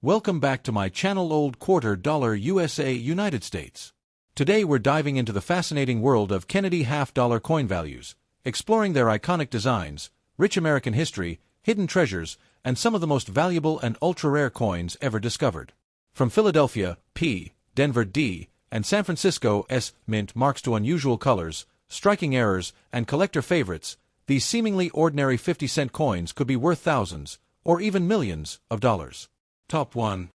Welcome back to my channel Old Quarter Dollar USA United States. Today we're diving into the fascinating world of Kennedy half-dollar coin values, exploring their iconic designs, rich American history, hidden treasures, and some of the most valuable and ultra-rare coins ever discovered. From Philadelphia, P, Denver, D, and San Francisco, S, mint marks to unusual colors, striking errors, and collector favorites, these seemingly ordinary 50-cent coins could be worth thousands, or even millions, of dollars. Top 1.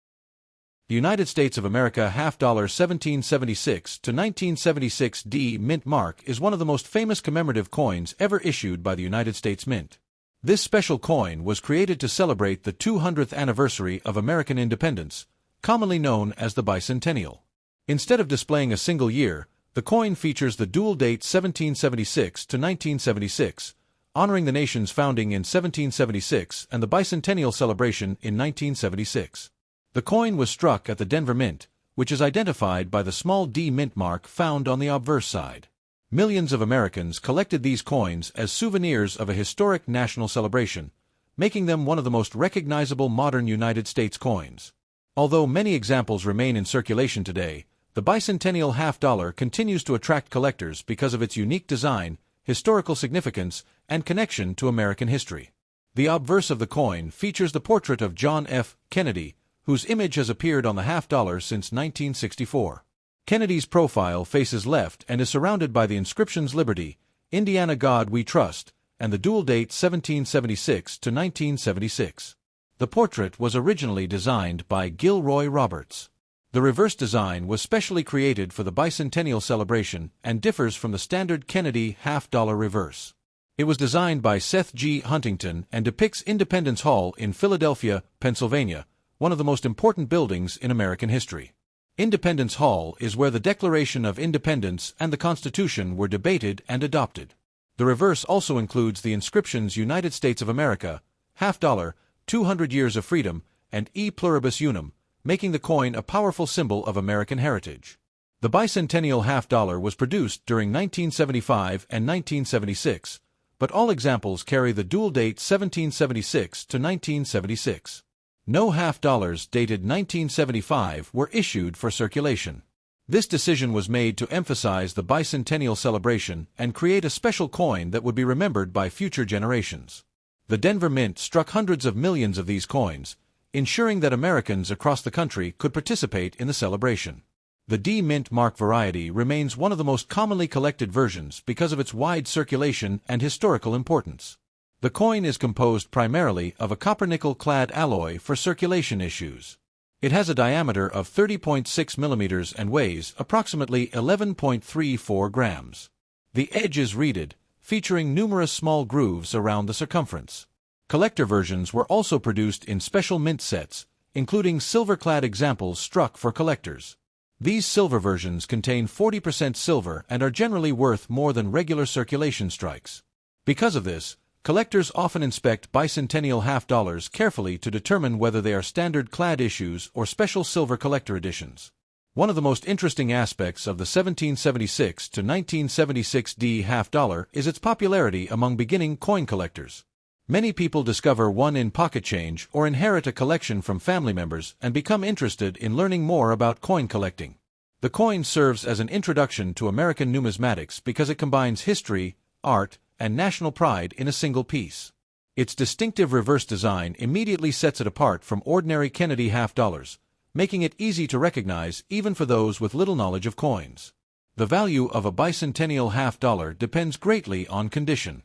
The United States of America half-dollar 1776 to 1976 D mint mark is one of the most famous commemorative coins ever issued by the United States Mint. This special coin was created to celebrate the 200th anniversary of American independence, commonly known as the bicentennial. Instead of displaying a single year, the coin features the dual date 1776 to 1976, honoring the nation's founding in 1776 and the bicentennial celebration in 1976. The coin was struck at the Denver Mint, which is identified by the small D mint mark found on the obverse side. Millions of Americans collected these coins as souvenirs of a historic national celebration, making them one of the most recognizable modern United States coins. Although many examples remain in circulation today, the bicentennial half-dollar continues to attract collectors because of its unique design, historical significance, and connection to American history. The obverse of the coin features the portrait of John F. Kennedy, whose image has appeared on the half-dollar since 1964. Kennedy's profile faces left and is surrounded by the inscriptions Liberty, Indiana God We Trust, and the dual date 1776 to 1976. The portrait was originally designed by Gilroy Roberts. The reverse design was specially created for the bicentennial celebration and differs from the standard Kennedy half-dollar reverse. It was designed by Seth G. Huntington and depicts Independence Hall in Philadelphia, Pennsylvania, one of the most important buildings in American history. Independence Hall is where the Declaration of Independence and the Constitution were debated and adopted. The reverse also includes the inscriptions United States of America, half-dollar, 200 years of freedom, and E pluribus unum, making the coin a powerful symbol of American heritage. The bicentennial half-dollar was produced during 1975 and 1976, but all examples carry the dual date 1776 to 1976. No half-dollars dated 1975 were issued for circulation. This decision was made to emphasize the bicentennial celebration and create a special coin that would be remembered by future generations. The Denver Mint struck hundreds of millions of these coins, ensuring that Americans across the country could participate in the celebration. The D mint mark variety remains one of the most commonly collected versions because of its wide circulation and historical importance. The coin is composed primarily of a copper-nickel-clad alloy for circulation issues. It has a diameter of 30.6 millimeters and weighs approximately 11.34 grams. The edge is reeded, featuring numerous small grooves around the circumference. Collector versions were also produced in special mint sets, including silver-clad examples struck for collectors. These silver versions contain 40% silver and are generally worth more than regular circulation strikes. Because of this, collectors often inspect bicentennial half-dollars carefully to determine whether they are standard clad issues or special silver collector editions. One of the most interesting aspects of the 1776 to 1976 D half-dollar is its popularity among beginning coin collectors. Many people discover one in pocket change or inherit a collection from family members and become interested in learning more about coin collecting. The coin serves as an introduction to American numismatics because it combines history, art, and national pride in a single piece. Its distinctive reverse design immediately sets it apart from ordinary Kennedy half-dollars, making it easy to recognize even for those with little knowledge of coins. The value of a bicentennial half-dollar depends greatly on condition.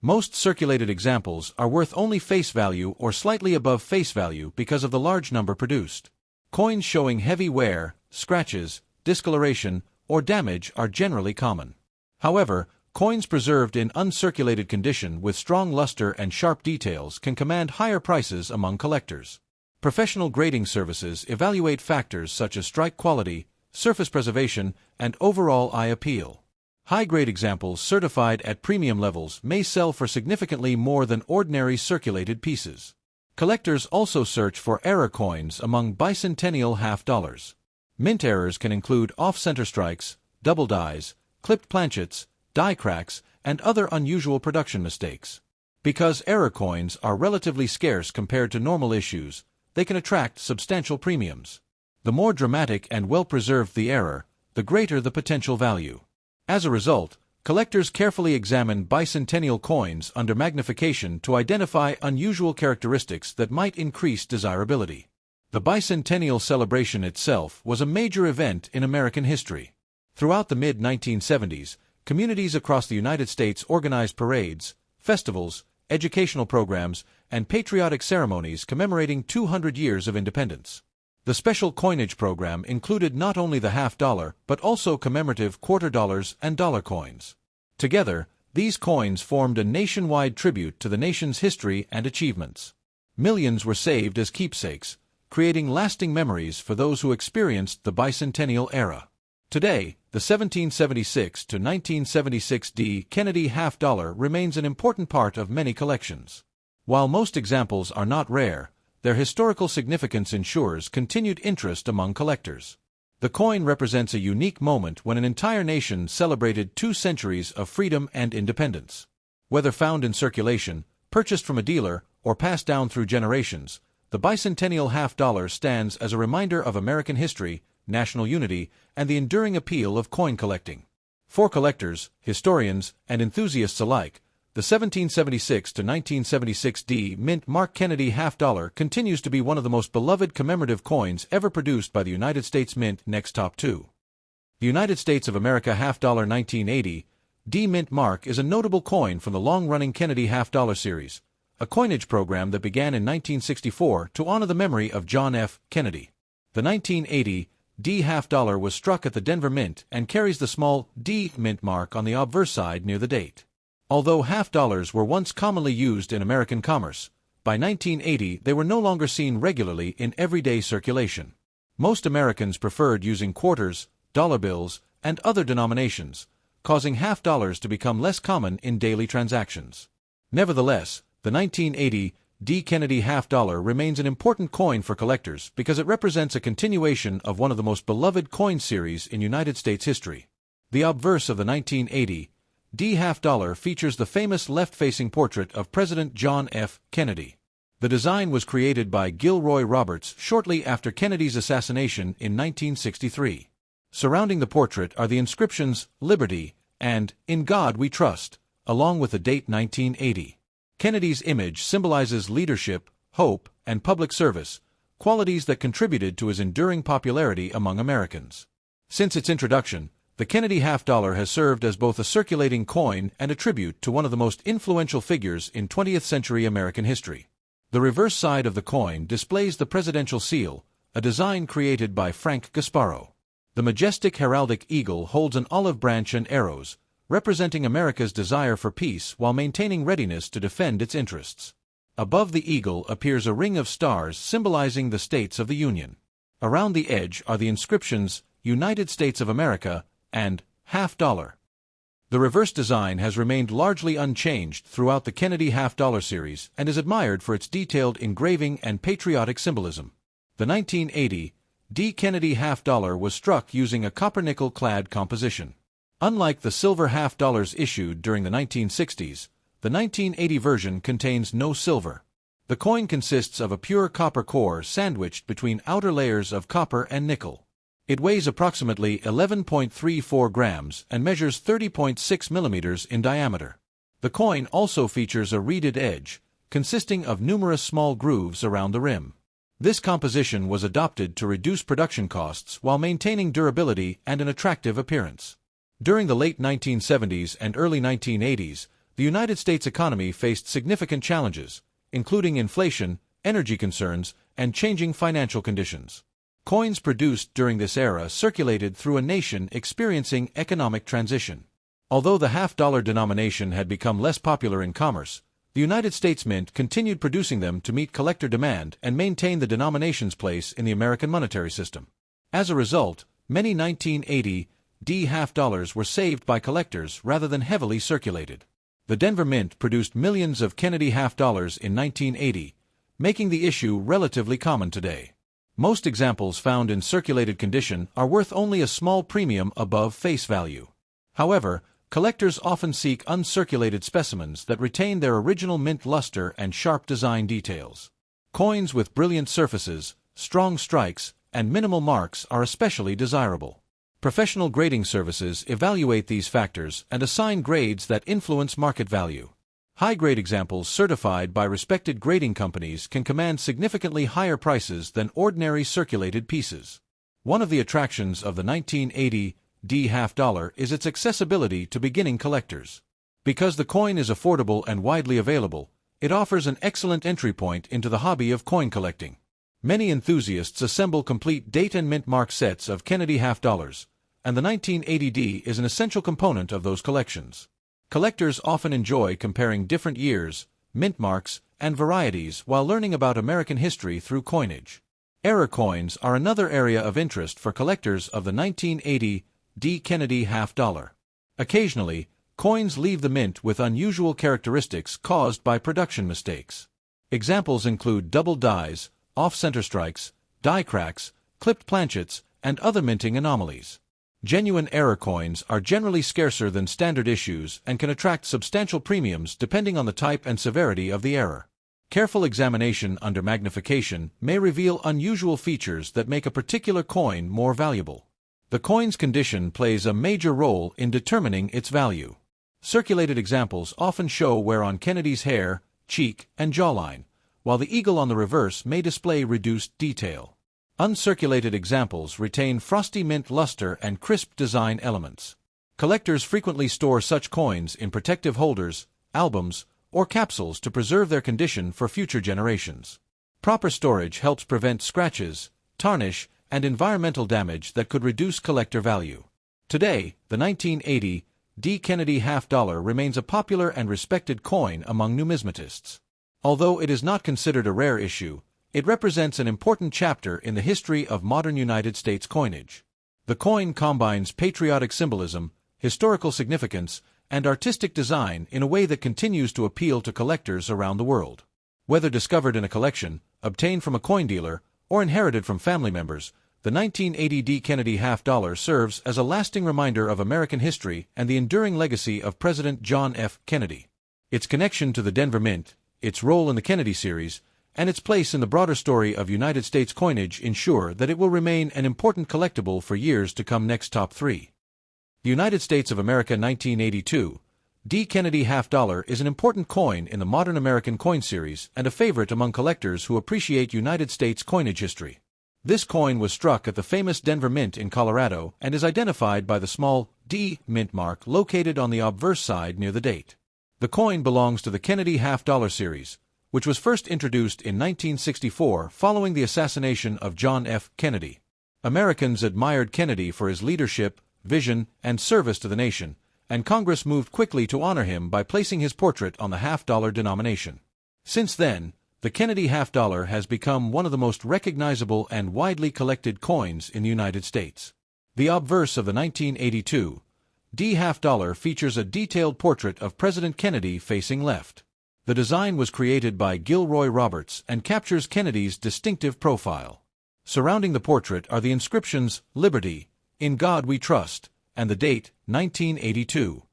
Most circulated examples are worth only face value or slightly above face value because of the large number produced. Coins showing heavy wear, scratches, discoloration, or damage are generally common. However, coins preserved in uncirculated condition with strong luster and sharp details can command higher prices among collectors. Professional grading services evaluate factors such as strike quality, surface preservation, and overall eye appeal. High-grade examples certified at premium levels may sell for significantly more than ordinary circulated pieces. Collectors also search for error coins among bicentennial half-dollars. Mint errors can include off-center strikes, double dies, clipped planchets, die cracks, and other unusual production mistakes. Because error coins are relatively scarce compared to normal issues, they can attract substantial premiums. The more dramatic and well-preserved the error, the greater the potential value. As a result, collectors carefully examine bicentennial coins under magnification to identify unusual characteristics that might increase desirability. The bicentennial celebration itself was a major event in American history. Throughout the mid-1970s, communities across the United States organized parades, festivals, educational programs, and patriotic ceremonies commemorating 200 years of independence. The special coinage program included not only the half dollar but also commemorative quarter dollars and dollar coins. Together, these coins formed a nationwide tribute to the nation's history and achievements. Millions were saved as keepsakes, creating lasting memories for those who experienced the bicentennial era. Today, the 1776 to 1976 D Kennedy half dollar remains an important part of many collections. While most examples are not rare, their historical significance ensures continued interest among collectors. The coin represents a unique moment when an entire nation celebrated 2 centuries of freedom and independence. Whether found in circulation, purchased from a dealer, or passed down through generations, the bicentennial half dollar stands as a reminder of American history, national unity, and the enduring appeal of coin collecting. For collectors, historians, and enthusiasts alike, the 1776 to 1976 D Mint Mark Kennedy half dollar continues to be one of the most beloved commemorative coins ever produced by the United States Mint. Next, top 2. The United States of America half dollar 1980 D Mint Mark is a notable coin from the long-running Kennedy half dollar series, a coinage program that began in 1964 to honor the memory of John F. Kennedy. The 1980 D half dollar was struck at the Denver Mint and carries the small D Mint mark on the obverse side near the date. Although half dollars were once commonly used in American commerce, by 1980 they were no longer seen regularly in everyday circulation. Most Americans preferred using quarters, dollar bills, and other denominations, causing half dollars to become less common in daily transactions. Nevertheless, the 1980 D Kennedy half dollar remains an important coin for collectors because it represents a continuation of one of the most beloved coin series in United States history. The obverse of the 1980 D half dollar features the famous left-facing portrait of President John F. Kennedy. The design was created by Gilroy Roberts shortly after Kennedy's assassination in 1963. Surrounding the portrait are the inscriptions "Liberty" and "In God We Trust," along with the date 1980. Kennedy's image symbolizes leadership, hope, and public service, qualities that contributed to his enduring popularity among Americans. Since its introduction, the Kennedy half dollar has served as both a circulating coin and a tribute to one of the most influential figures in 20th century American history. The reverse side of the coin displays the presidential seal, a design created by Frank Gasparo. The majestic heraldic eagle holds an olive branch and arrows, representing America's desire for peace while maintaining readiness to defend its interests. Above the eagle appears a ring of stars symbolizing the states of the Union. Around the edge are the inscriptions "United States of America" and "half dollar." The reverse design has remained largely unchanged throughout the Kennedy half dollar series and is admired for its detailed engraving and patriotic symbolism. The 1980 D Kennedy half dollar was struck using a copper-nickel-clad composition. Unlike the silver half dollars issued during the 1960s, the 1980 version contains no silver. The coin consists of a pure copper core sandwiched between outer layers of copper and nickel. It weighs approximately 11.34 grams and measures 30.6 millimeters in diameter. The coin also features a reeded edge, consisting of numerous small grooves around the rim. This composition was adopted to reduce production costs while maintaining durability and an attractive appearance. During the late 1970s and early 1980s, the United States economy faced significant challenges, including inflation, energy concerns, and changing financial conditions. Coins produced during this era circulated through a nation experiencing economic transition. Although the half-dollar denomination had become less popular in commerce, the United States Mint continued producing them to meet collector demand and maintain the denomination's place in the American monetary system. As a result, many 1980 D half dollars were saved by collectors rather than heavily circulated. The Denver Mint produced millions of Kennedy half dollars in 1980, making the issue relatively common today. Most examples found in circulated condition are worth only a small premium above face value. However, collectors often seek uncirculated specimens that retain their original mint luster and sharp design details. Coins with brilliant surfaces, strong strikes, and minimal marks are especially desirable. Professional grading services evaluate these factors and assign grades that influence market value. High-grade examples certified by respected grading companies can command significantly higher prices than ordinary circulated pieces. One of the attractions of the 1980 D half dollar is its accessibility to beginning collectors. Because the coin is affordable and widely available, it offers an excellent entry point into the hobby of coin collecting. Many enthusiasts assemble complete date and mint mark sets of Kennedy half dollars, and the 1980 D is an essential component of those collections. Collectors often enjoy comparing different years, mint marks, and varieties while learning about American history through coinage. Error coins are another area of interest for collectors of the 1980 D Kennedy half dollar. Occasionally, coins leave the mint with unusual characteristics caused by production mistakes. Examples include double dies, off-center strikes, die cracks, clipped planchets, and other minting anomalies. Genuine error coins are generally scarcer than standard issues and can attract substantial premiums depending on the type and severity of the error. Careful examination under magnification may reveal unusual features that make a particular coin more valuable. The coin's condition plays a major role in determining its value. Circulated examples often show wear on Kennedy's hair, cheek, and jawline, while the eagle on the reverse may display reduced detail. Uncirculated examples retain frosty mint luster and crisp design elements. Collectors frequently store such coins in protective holders, albums, or capsules to preserve their condition for future generations. Proper storage helps prevent scratches, tarnish, and environmental damage that could reduce collector value. Today, the 1980 D Kennedy half dollar remains a popular and respected coin among numismatists. Although it is not considered a rare issue, it represents an important chapter in the history of modern United States coinage. The coin combines patriotic symbolism, historical significance, and artistic design in a way that continues to appeal to collectors around the world. Whether discovered in a collection, obtained from a coin dealer, or inherited from family members, the 1980 D Kennedy half dollar serves as a lasting reminder of American history and the enduring legacy of President John F. Kennedy. Its connection to the Denver Mint, its role in the Kennedy series, and its place in the broader story of United States coinage ensure that it will remain an important collectible for years to come. Next, top 3. The United States of America 1982 D Kennedy half dollar is an important coin in the modern American coin series and a favorite among collectors who appreciate United States coinage history. This coin was struck at the famous Denver Mint in Colorado and is identified by the small D mint mark located on the obverse side near the date. The coin belongs to the Kennedy half dollar series, which was first introduced in 1964 following the assassination of John F. Kennedy. Americans admired Kennedy for his leadership, vision, and service to the nation, and Congress moved quickly to honor him by placing his portrait on the half-dollar denomination. Since then, the Kennedy half dollar has become one of the most recognizable and widely collected coins in the United States. The obverse of the 1982 D half dollar features a detailed portrait of President Kennedy facing left. The design was created by Gilroy Roberts and captures Kennedy's distinctive profile. Surrounding the portrait are the inscriptions, "Liberty, in God we trust," and the date, 1982.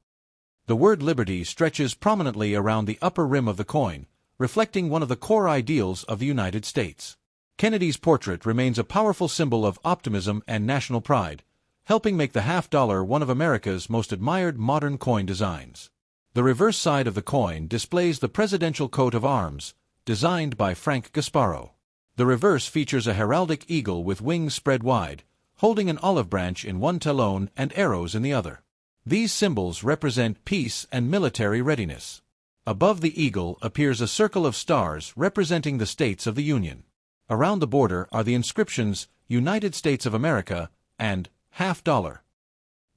The word liberty stretches prominently around the upper rim of the coin, reflecting one of the core ideals of the United States. Kennedy's portrait remains a powerful symbol of optimism and national pride, helping make the half dollar one of America's most admired modern coin designs. The reverse side of the coin displays the presidential coat of arms, designed by Frank Gasparo. The reverse features a heraldic eagle with wings spread wide, holding an olive branch in one talon and arrows in the other. These symbols represent peace and military readiness. Above the eagle appears a circle of stars representing the states of the Union. Around the border are the inscriptions, "United States of America," and "half dollar."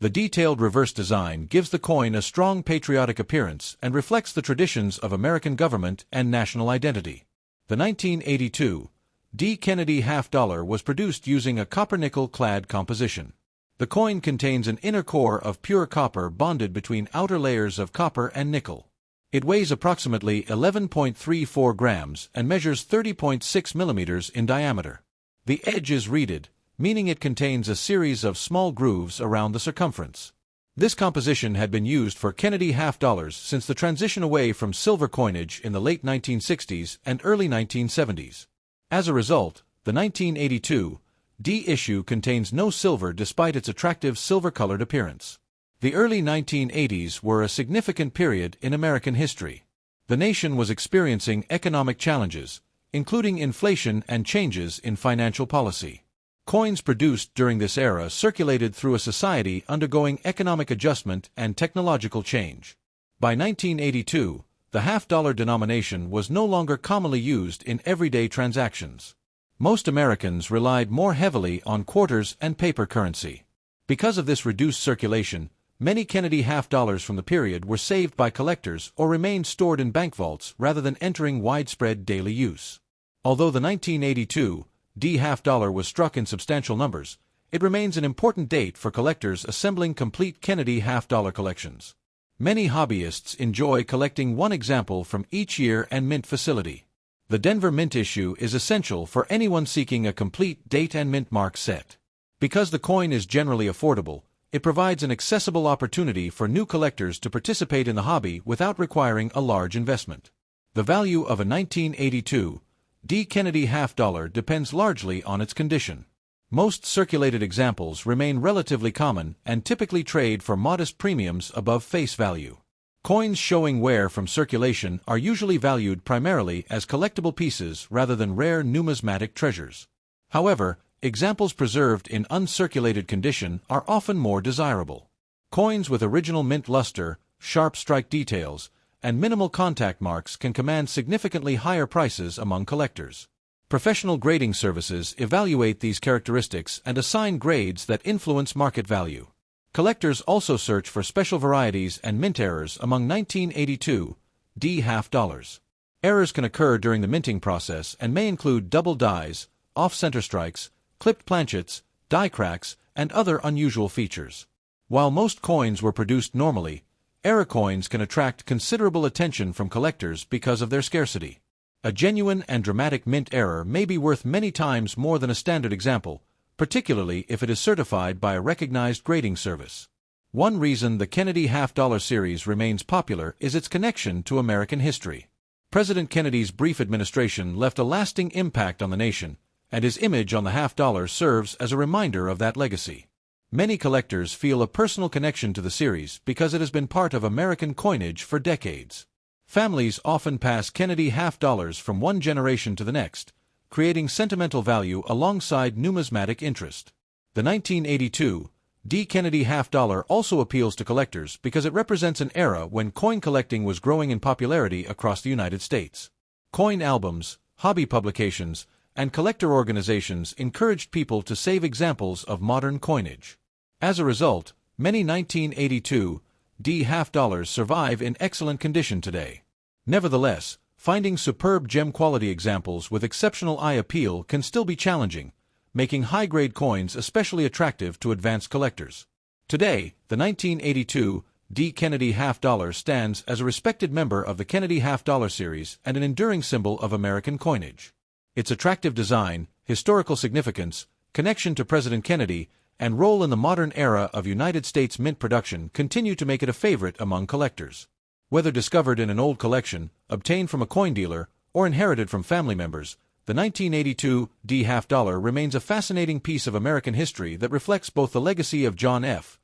The detailed reverse design gives the coin a strong patriotic appearance and reflects the traditions of American government and national identity. The 1982 D Kennedy half dollar was produced using a copper-nickel-clad composition. The coin contains an inner core of pure copper bonded between outer layers of copper and nickel. It weighs approximately 11.34 grams and measures 30.6 millimeters in diameter. The edge is reeded, meaning it contains a series of small grooves around the circumference. This composition had been used for Kennedy half dollars since the transition away from silver coinage in the late 1960s and early 1970s. As a result, the 1982 D issue contains no silver despite its attractive silver-colored appearance. The early 1980s were a significant period in American history. The nation was experiencing economic challenges, including inflation and changes in financial policy. Coins produced during this era circulated through a society undergoing economic adjustment and technological change. By 1982, the half-dollar denomination was no longer commonly used in everyday transactions. Most Americans relied more heavily on quarters and paper currency. Because of this reduced circulation, many Kennedy half-dollars from the period were saved by collectors or remained stored in bank vaults rather than entering widespread daily use. Although the 1982 D half-dollar was struck in substantial numbers, it remains an important date for collectors assembling complete Kennedy half-dollar collections. Many hobbyists enjoy collecting one example from each year and mint facility. The Denver Mint issue is essential for anyone seeking a complete date and mint mark set. Because the coin is generally affordable, it provides an accessible opportunity for new collectors to participate in the hobby without requiring a large investment. The value of a 1982 D Kennedy half-dollar depends largely on its condition. Most circulated examples remain relatively common and typically trade for modest premiums above face value. Coins showing wear from circulation are usually valued primarily as collectible pieces rather than rare numismatic treasures. However, examples preserved in uncirculated condition are often more desirable. Coins with original mint luster, sharp strike details, and minimal contact marks can command significantly higher prices among collectors. Professional grading services evaluate these characteristics and assign grades that influence market value. Collectors also search for special varieties and mint errors among 1982 D half-dollars. Errors can occur during the minting process and may include double dies, off-center strikes, clipped planchets, die cracks, and other unusual features. While most coins were produced normally, error coins can attract considerable attention from collectors because of their scarcity. A genuine and dramatic mint error may be worth many times more than a standard example, particularly if it is certified by a recognized grading service. One reason the Kennedy half-dollar series remains popular is its connection to American history. President Kennedy's brief administration left a lasting impact on the nation, and his image on the half-dollar serves as a reminder of that legacy. Many collectors feel a personal connection to the series because it has been part of American coinage for decades. Families often pass Kennedy half-dollars from one generation to the next, creating sentimental value alongside numismatic interest. The 1982 D Kennedy half-dollar also appeals to collectors because it represents an era when coin collecting was growing in popularity across the United States. Coin albums, hobby publications, and collector organizations encouraged people to save examples of modern coinage. As a result, many 1982 D half-dollars survive in excellent condition today. Nevertheless, finding superb gem-quality examples with exceptional eye appeal can still be challenging, making high-grade coins especially attractive to advanced collectors. Today, the 1982 D Kennedy half-dollar stands as a respected member of the Kennedy half-dollar series and an enduring symbol of American coinage. Its attractive design, historical significance, connection to President Kennedy, and role in the modern era of United States mint production continue to make it a favorite among collectors. Whether discovered in an old collection, obtained from a coin dealer, or inherited from family members, the 1982 D half-dollar remains a fascinating piece of American history that reflects both the legacy of John F.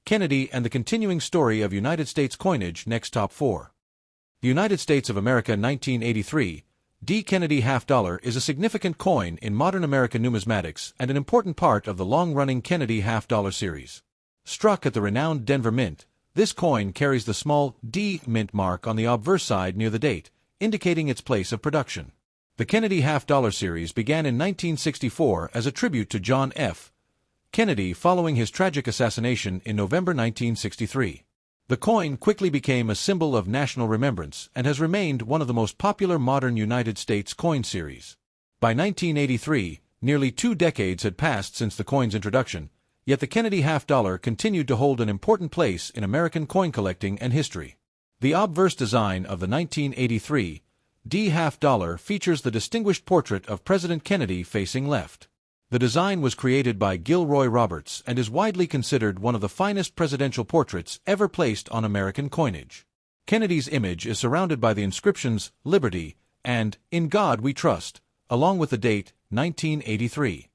Kennedy and the continuing story of United States coinage. Next top 4. The United States of America 1983 D Kennedy half-dollar is a significant coin in modern American numismatics and an important part of the long-running Kennedy half-dollar series. Struck at the renowned Denver Mint, this coin carries the small D mint mark on the obverse side near the date, indicating its place of production. The Kennedy half-dollar series began in 1964 as a tribute to John F. Kennedy following his tragic assassination in November 1963. The coin quickly became a symbol of national remembrance and has remained one of the most popular modern United States coin series. By 1983, nearly 2 decades had passed since the coin's introduction, yet the Kennedy half-dollar continued to hold an important place in American coin collecting and history. The obverse design of the 1983 D half-dollar features the distinguished portrait of President Kennedy facing left. The design was created by Gilroy Roberts and is widely considered one of the finest presidential portraits ever placed on American coinage. Kennedy's image is surrounded by the inscriptions "Liberty" and "In God We Trust," along with the date 1983.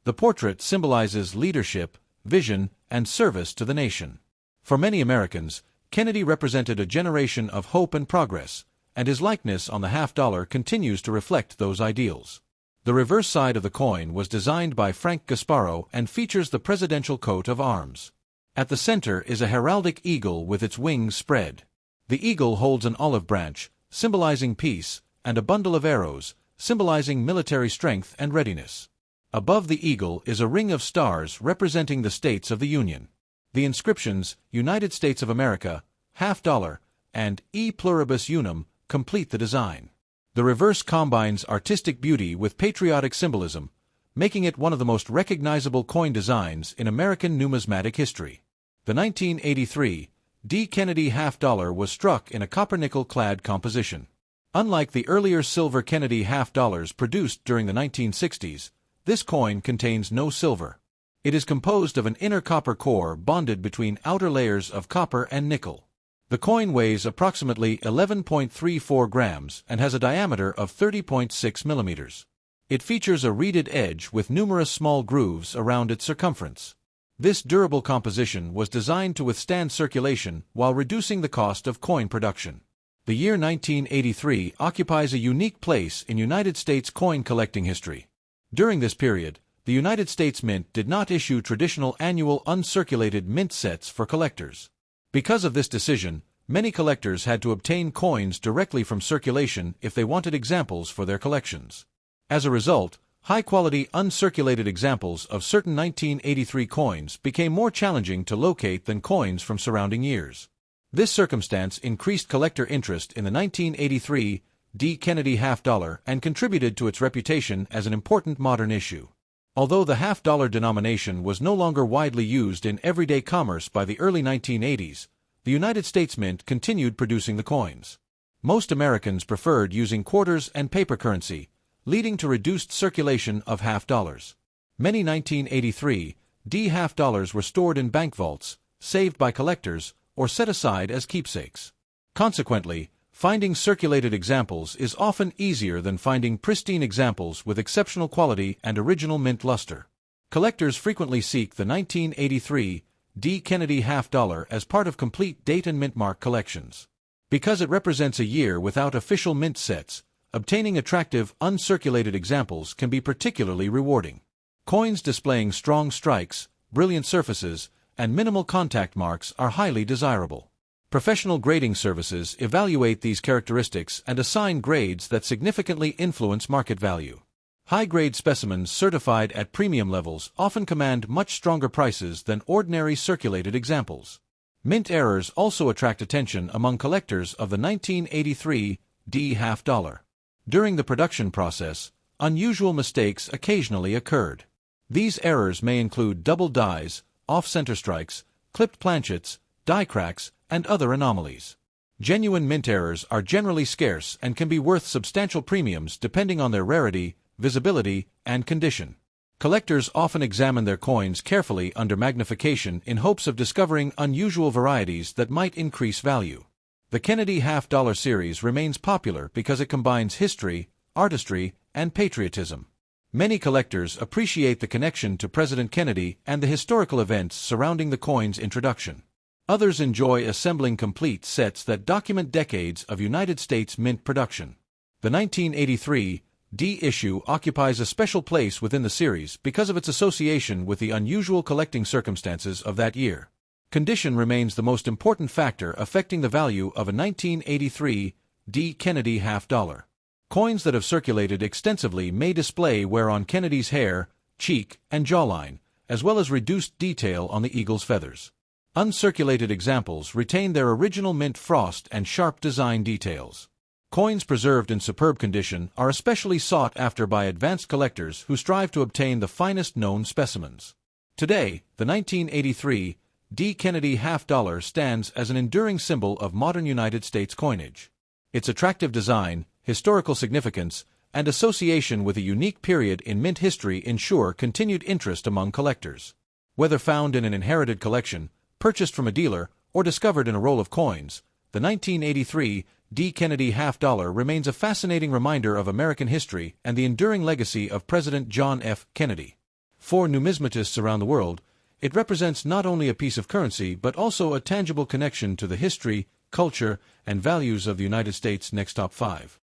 The portrait symbolizes leadership, vision, and service to the nation. For many Americans, Kennedy represented a generation of hope and progress, and his likeness on the half-dollar continues to reflect those ideals. The reverse side of the coin was designed by Frank Gasparo and features the presidential coat of arms. At the center is a heraldic eagle with its wings spread. The eagle holds an olive branch, symbolizing peace, and a bundle of arrows, symbolizing military strength and readiness. Above the eagle is a ring of stars representing the states of the Union. The inscriptions, United States of America, half dollar, and E pluribus unum, complete the design. The reverse combines artistic beauty with patriotic symbolism, making it one of the most recognizable coin designs in American numismatic history. The 1983 D. Kennedy half dollar was struck in a copper-nickel-clad composition. Unlike the earlier silver Kennedy half dollars produced during the 1960s, this coin contains no silver. It is composed of an inner copper core bonded between outer layers of copper and nickel. The coin weighs approximately 11.34 grams and has a diameter of 30.6 millimeters. It features a reeded edge with numerous small grooves around its circumference. This durable composition was designed to withstand circulation while reducing the cost of coin production. The year 1983 occupies a unique place in United States coin collecting history. During this period, the United States Mint did not issue traditional annual uncirculated mint sets for collectors. Because of this decision, many collectors had to obtain coins directly from circulation if they wanted examples for their collections. As a result, high-quality uncirculated examples of certain 1983 coins became more challenging to locate than coins from surrounding years. This circumstance increased collector interest in the 1983 D. Kennedy half dollar and contributed to its reputation as an important modern issue. Although the half-dollar denomination was no longer widely used in everyday commerce by the early 1980s, the United States Mint continued producing the coins. Most Americans preferred using quarters and paper currency, leading to reduced circulation of half dollars. Many 1983 D half dollars were stored in bank vaults, saved by collectors, or set aside as keepsakes. Consequently, finding circulated examples is often easier than finding pristine examples with exceptional quality and original mint luster. Collectors frequently seek the 1983 D. Kennedy half dollar as part of complete date and mint mark collections. Because it represents a year without official mint sets, obtaining attractive, uncirculated examples can be particularly rewarding. Coins displaying strong strikes, brilliant surfaces, and minimal contact marks are highly desirable. Professional grading services evaluate these characteristics and assign grades that significantly influence market value. High-grade specimens certified at premium levels often command much stronger prices than ordinary circulated examples. Mint errors also attract attention among collectors of the 1983 D half dollar. During the production process, unusual mistakes occasionally occurred. These errors may include double dies, off-center strikes, clipped planchets, die cracks, and other anomalies. Genuine mint errors are generally scarce and can be worth substantial premiums depending on their rarity, visibility, and condition. Collectors often examine their coins carefully under magnification in hopes of discovering unusual varieties that might increase value. The Kennedy half dollar series remains popular because it combines history, artistry, and patriotism. Many collectors appreciate the connection to President Kennedy and the historical events surrounding the coin's introduction. Others enjoy assembling complete sets that document decades of United States mint production. The 1983 D issue occupies a special place within the series because of its association with the unusual collecting circumstances of that year. Condition remains the most important factor affecting the value of a 1983 D. Kennedy half dollar. Coins that have circulated extensively may display wear on Kennedy's hair, cheek, and jawline, as well as reduced detail on the eagle's feathers. Uncirculated examples retain their original mint frost and sharp design details. Coins preserved in superb condition are especially sought after by advanced collectors who strive to obtain the finest known specimens. Today, the 1983 D. Kennedy half dollar stands as an enduring symbol of modern United States coinage. Its attractive design, historical significance, and association with a unique period in mint history ensure continued interest among collectors. Whether found in an inherited collection, purchased from a dealer, or discovered in a roll of coins, the 1983 D Kennedy Half Dollar remains a fascinating reminder of American history and the enduring legacy of President John F. Kennedy. For numismatists around the world, it represents not only a piece of currency but also a tangible connection to the history, culture, and values of the United States. Next top 5.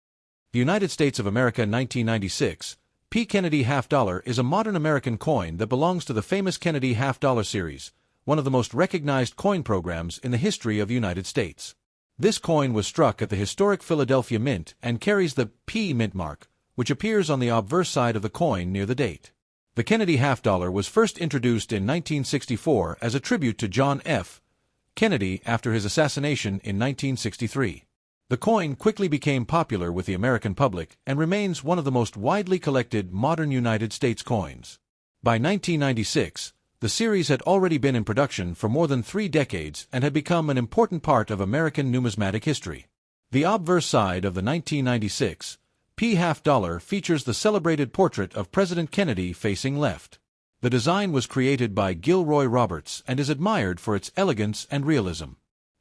The United States of America 1996. P. Kennedy Half Dollar is a modern American coin that belongs to the famous Kennedy Half Dollar series, one of the most recognized coin programs in the history of the United States. This coin was struck at the historic Philadelphia Mint and carries the P mint mark, which appears on the obverse side of the coin near the date. The Kennedy Half Dollar was first introduced in 1964 as a tribute to John F. Kennedy after his assassination in 1963. The coin quickly became popular with the American public and remains one of the most widely collected modern United States coins. By 1996, the series had already been in production for more than 3 decades and had become an important part of American numismatic history. The obverse side of the 1996 P Half Dollar features the celebrated portrait of President Kennedy facing left. The design was created by Gilroy Roberts and is admired for its elegance and realism.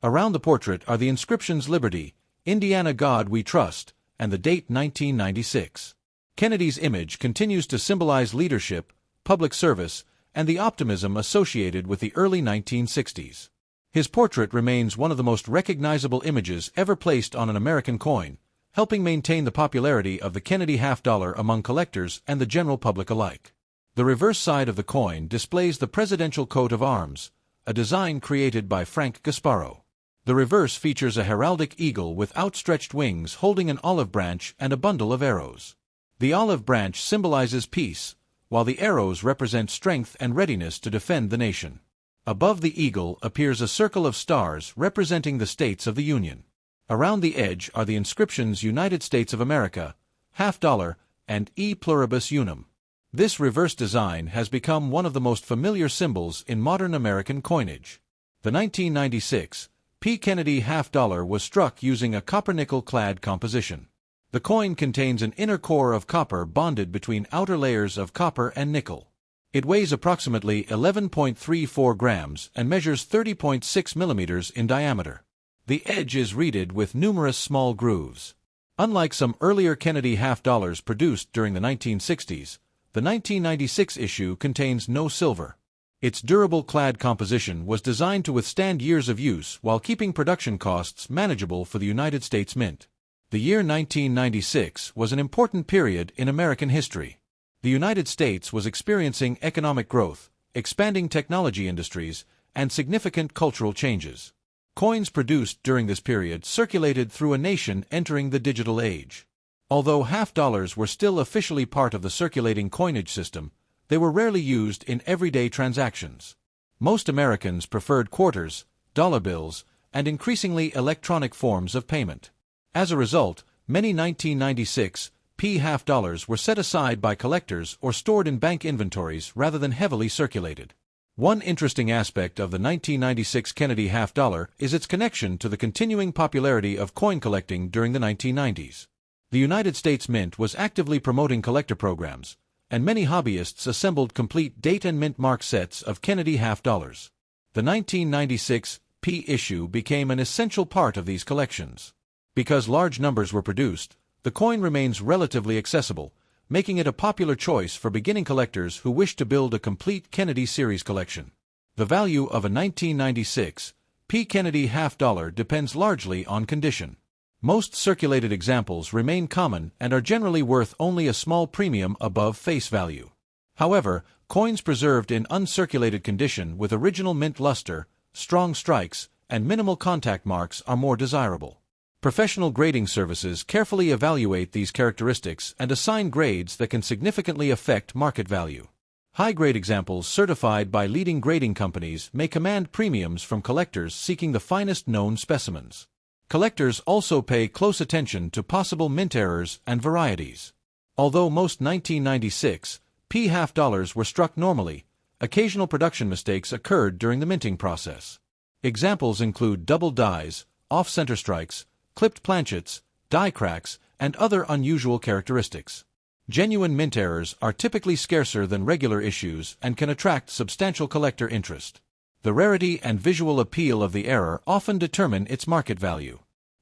Around the portrait are the inscriptions Liberty, Indiana God We Trust, and the date 1996. Kennedy's image continues to symbolize leadership, public service, and the optimism associated with the early 1960s. His portrait remains one of the most recognizable images ever placed on an American coin, helping maintain the popularity of the Kennedy Half Dollar among collectors and the general public alike. The reverse side of the coin displays the presidential coat of arms, a design created by Frank Gasparo. The reverse features a heraldic eagle with outstretched wings holding an olive branch and a bundle of arrows. The olive branch symbolizes peace, while the arrows represent strength and readiness to defend the nation. Above the eagle appears a circle of stars representing the states of the Union. Around the edge are the inscriptions United States of America, Half Dollar, and E Pluribus Unum. This reverse design has become one of the most familiar symbols in modern American coinage. The 1996 P. Kennedy Half Dollar was struck using a copper-nickel-clad composition. The coin contains an inner core of copper bonded between outer layers of copper and nickel. It weighs approximately 11.34 grams and measures 30.6 millimeters in diameter. The edge is reeded with numerous small grooves. Unlike some earlier Kennedy Half Dollars produced during the 1960s, the 1996 issue contains no silver. Its durable clad composition was designed to withstand years of use while keeping production costs manageable for the United States Mint. The year 1996 was an important period in American history. The United States was experiencing economic growth, expanding technology industries, and significant cultural changes. Coins produced during this period circulated through a nation entering the digital age. Although half dollars were still officially part of the circulating coinage system, they were rarely used in everyday transactions. Most Americans preferred quarters, dollar bills, and increasingly electronic forms of payment. As a result, many 1996 P half dollars were set aside by collectors or stored in bank inventories rather than heavily circulated. One interesting aspect of the 1996 Kennedy half dollar is its connection to the continuing popularity of coin collecting during the 1990s. The United States Mint was actively promoting collector programs, and many hobbyists assembled complete date and mint mark sets of Kennedy half dollars. The 1996 P issue became an essential part of these collections. Because large numbers were produced, the coin remains relatively accessible, making it a popular choice for beginning collectors who wish to build a complete Kennedy series collection. The value of a 1996 P Kennedy half dollar depends largely on condition. Most circulated examples remain common and are generally worth only a small premium above face value. However, coins preserved in uncirculated condition with original mint luster, strong strikes, and minimal contact marks are more desirable. Professional grading services carefully evaluate these characteristics and assign grades that can significantly affect market value. High-grade examples certified by leading grading companies may command premiums from collectors seeking the finest known specimens. Collectors also pay close attention to possible mint errors and varieties. Although most 1996 P half dollars were struck normally, occasional production mistakes occurred during the minting process. Examples include double dies, off-center strikes, clipped planchets, die cracks, and other unusual characteristics. Genuine mint errors are typically scarcer than regular issues and can attract substantial collector interest. The rarity and visual appeal of the error often determine its market value.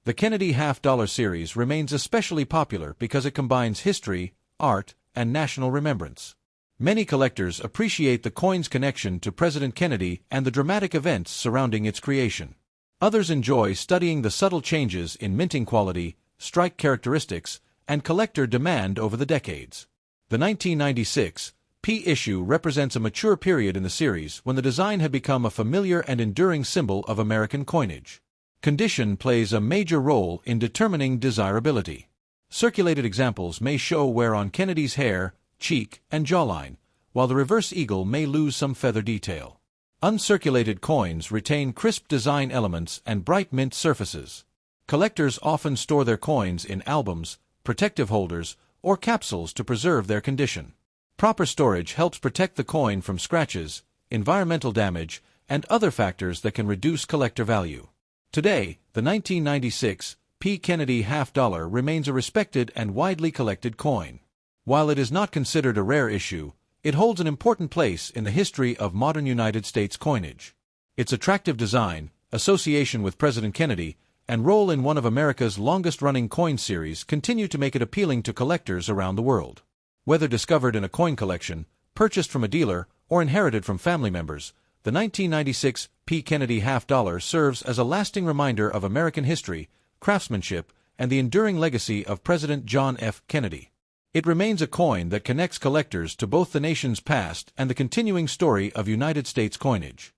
The Kennedy Half Dollar series remains especially popular because it combines history, art, and national remembrance. Many collectors appreciate the coin's connection to President Kennedy and the dramatic events surrounding its creation. Others enjoy studying the subtle changes in minting quality, strike characteristics, and collector demand over the decades. The 1996 P issue represents a mature period in the series when the design had become a familiar and enduring symbol of American coinage. Condition plays a major role in determining desirability. Circulated examples may show wear on Kennedy's hair, cheek, and jawline, while the reverse eagle may lose some feather detail. Uncirculated coins retain crisp design elements and bright mint surfaces. Collectors often store their coins in albums, protective holders, or capsules to preserve their condition. Proper storage helps protect the coin from scratches, environmental damage, and other factors that can reduce collector value. Today, the 1996 P. Kennedy Half Dollar remains a respected and widely collected coin. While it is not considered a rare issue, it holds an important place in the history of modern United States coinage. Its attractive design, association with President Kennedy, and role in one of America's longest-running coin series continue to make it appealing to collectors around the world. Whether discovered in a coin collection, purchased from a dealer, or inherited from family members, the 1996 P. Kennedy Half Dollar serves as a lasting reminder of American history, craftsmanship, and the enduring legacy of President John F. Kennedy. It remains a coin that connects collectors to both the nation's past and the continuing story of United States coinage.